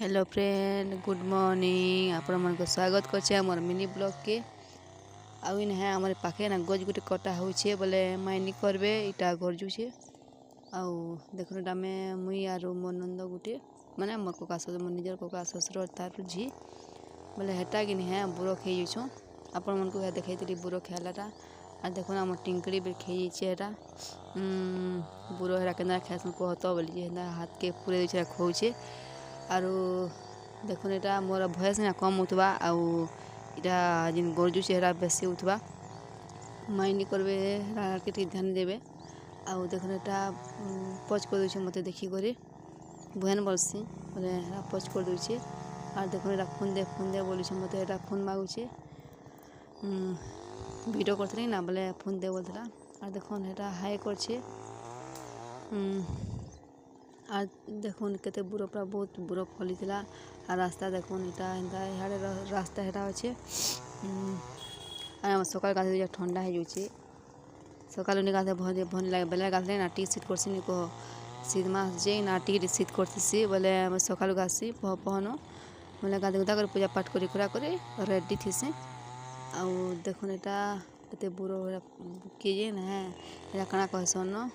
Hello friend, good morning. आपण मन को स्वागत करछे हमर मिनी ब्लॉग के। आउन है हमर पाखे ना गज गुटे कटा होछे बोले माइनी करबे इटा गरजू छे। आउ देखुनटा में मुई आरो मोर नंद गुटे माने मोर कोका ससुर मोर निजर कोका ससुर तार झी बोले हेटा कि है बुरो खेई छो। आपण मन को देखाइतली बुरो खेलाटा आ देखुन हमर टिंकड़ी बे खेई छे एटा बुरो हेरा केना खेसन कहतो बोली जे हाथ के पूरे छे खोउछे। आरो देखुन एटा मोर भयस ना कम उठवा आउ इटा जिन गरजू चेहरा बेसी उठवा माइनी करबे के ठीक ध्यान देबे। आउ देखुन एटा पच कर दउछे मते देखि करे बहन बलसी बोले हेरा पच कर दउछे। आर देखुन एटा फोन दे बोलुछे मते एटा फोन मागुछे वीडियो करथली ना बोले फोन दे बोलथला। आर देखुन एटा हाय करछे आ देखुन केते बुरो पूरा बहुत बुरो फली थिला। आ रास्ता देखुन इटा एंदा याडे रास्ता हेटा अच्छे आ सकाल गाधे ठंडा हे जुचे सकाल नि गाधे भन लागे बेला गाधले ना टी सीट करसी नि को शीत मास जे ना टी सीट करसी बोले सकाल गासी पहनो बोले गाधे उदा कर पूजा पाठ करी करा करे रेडी थिसे। आ देखुन एटा केते बुरो के जे ना एटा कणा कहसन न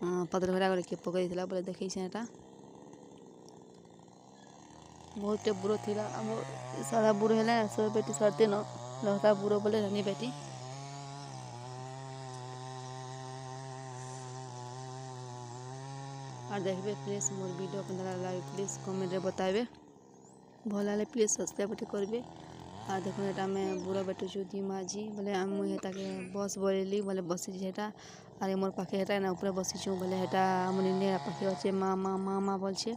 पत्र भरा कर के पकई थिला बोले देखै छै एटा बहुत बुरो थिला। हम सारा बुरो हैला सब बेटी सरते न लहता बुरो बोले रानी बेटी और देखबे प्लीज मोर वीडियो केना लागे प्लीज कमेंट रे बताबे भल लागे प्लीज सब्सक्राइब करबे। आ देखुन एटा में बुरो बेटो जुदी माजी बोले हम हेता के बस बोलेली बोले बसी जेटा अरे मोर पाखे हेटा ना ऊपर बसी छु बोले हेटा हमनी ने पाखे अच्छे मामा मामा बोलछे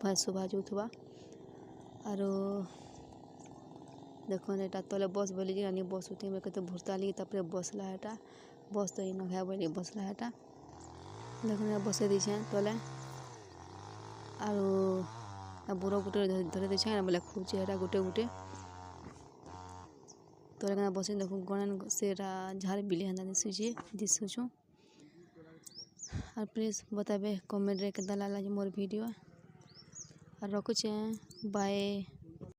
भाई सुभा जुथवा। आरो देखुन एटा तले बस बोली जे रानी बस उठी कते भुरताली तापरे बसला हेटा बस तो इन घा बोली बसला हेटा देखुन बसे दिछे तले। आरो बुरो गुटे धरे दिछे ना बोले खुचे हेटा गुटे गुटे तोरे कना बसिन देखु गणन सेरा झार बिली हंदा दिसुछु। और प्लीज बताबे कमेंट रे केदा लागला मोर वीडियो और रखुछे बाय।